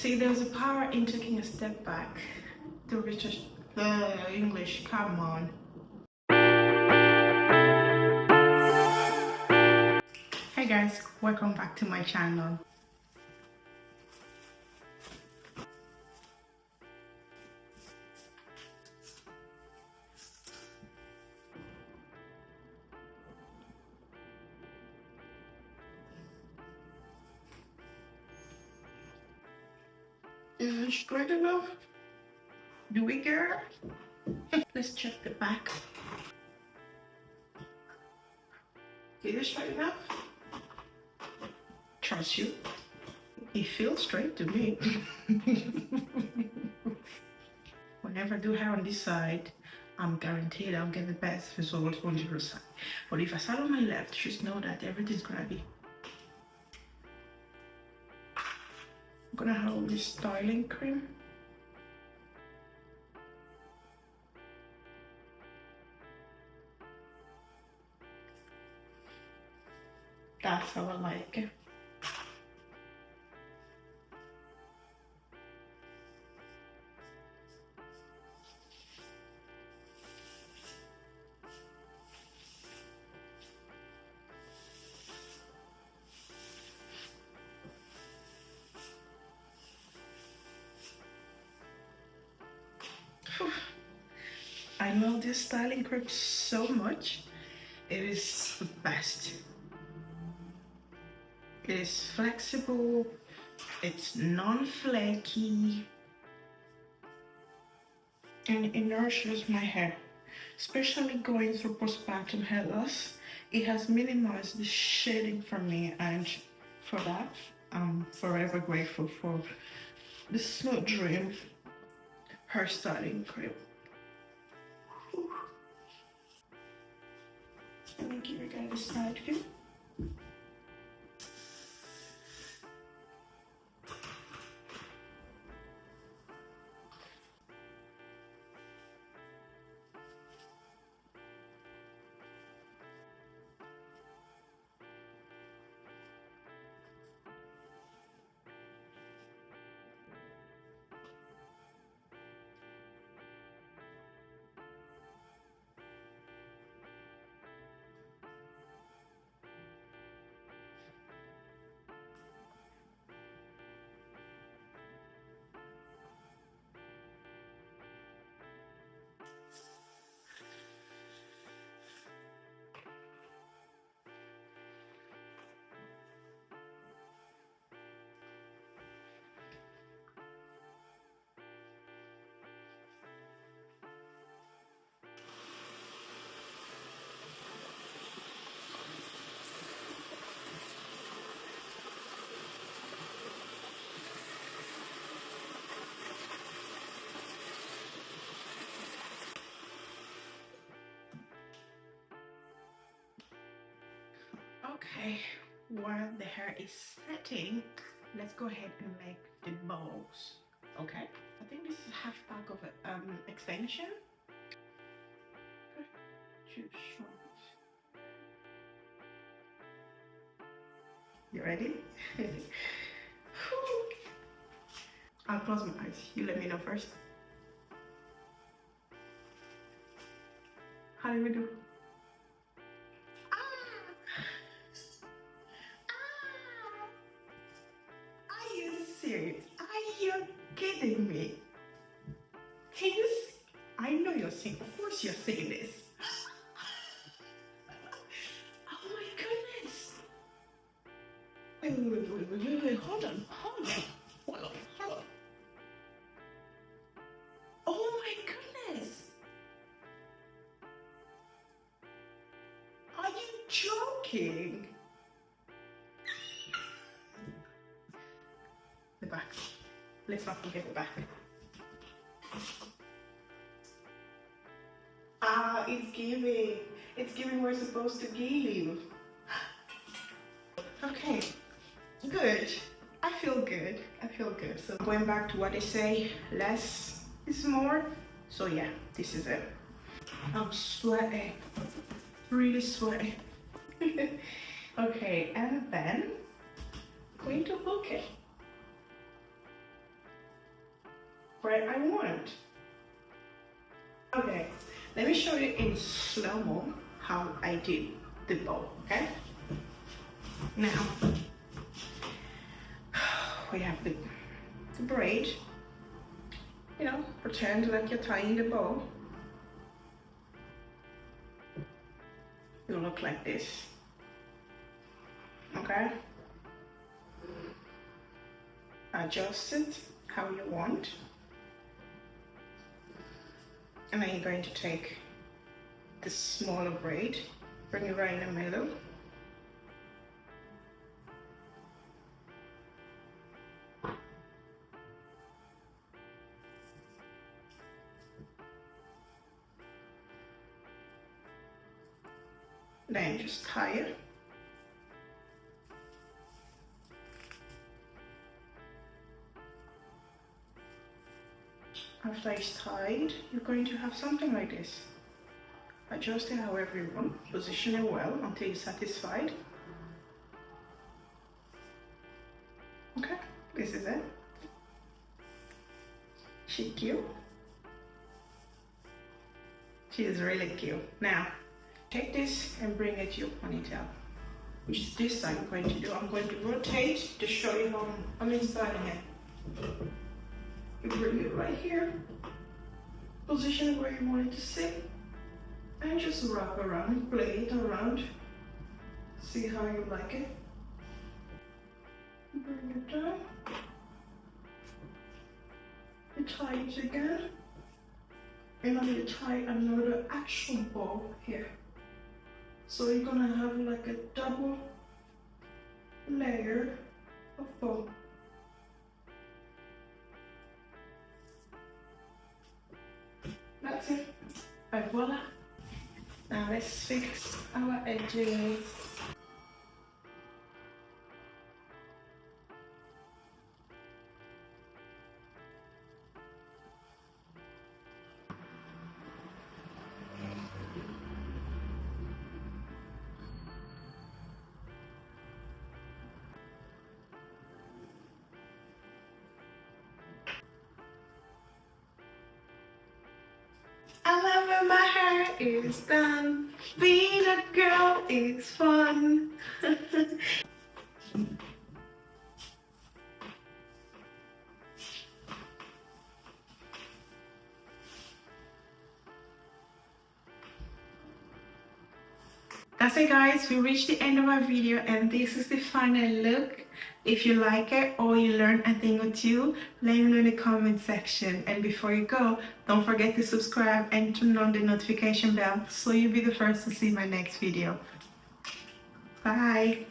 See, there's a power in taking a step back to reach the English. Come on. Hey guys, welcome back to my channel. Is it straight enough? Do we care? Let's check the back. Is it straight enough? Trust you. It feels straight to me. Whenever I do hair on this side, I'm guaranteed I'll get the best result on the other side. But if I start on my left, just know that everything's gonna be. I'm gonna have this styling cream. That's how I like it. I love this styling cream so much. It is the best. It is flexible, it's non-flaky, and it nourishes my hair. Especially going through postpartum hair loss, it has minimized the shedding for me, and for that, I'm forever grateful for the Smooth Dream hair styling cream. Let me give you guys a side view. Okay, while the hair is setting, let's go ahead and make the bows. Okay, I think this is half pack of extension. Two strands. You ready? I'll close my eyes. You let me know first. How do we do? Serious? Are you kidding me? Can you? I know you're saying. Of course you're saying this. Oh my goodness! Wait! Hold on. Oh my goodness! Are you joking? The back. Let's not forget the back. It's giving we're supposed to give. Okay, good. I feel good. So going back to what they say, less is more. So yeah, this is it. I'm sweating, really sweating. Okay, and then going to hook it. where I want. Okay, let me show you in slow-mo how I did the bow, okay? Now, we have the braid. You know, pretend like you're tying the bow. It'll look like this, okay? Adjust it how you want. And then you're going to take the smaller braid, bring it right in the middle. Then just tie it. After it's tied, you're going to have something like this. Adjust it however you want, position it well until you're satisfied. Okay, this is it. She cute? She is really cute. Now, take this and bring it to your ponytail, which is this I'm going to do. I'm going to rotate to show you how I'm installing it. You bring it right here, position it where you want it to sit, and just wrap around, play it around, see how you like it. Bring it down, you tie it again, and then you tie another actual bow here. So you're gonna have like a double layer of bow. That's it. And voila. Now let's fix our edges. I love when my hair is done. Being a girl is fun. That's it guys, we reached the end of our video and this is the final look. If you like it or you learned a thing or two, let me know in the comment section. And before you go, don't forget to subscribe and turn on the notification bell so you'll be the first to see my next video. Bye!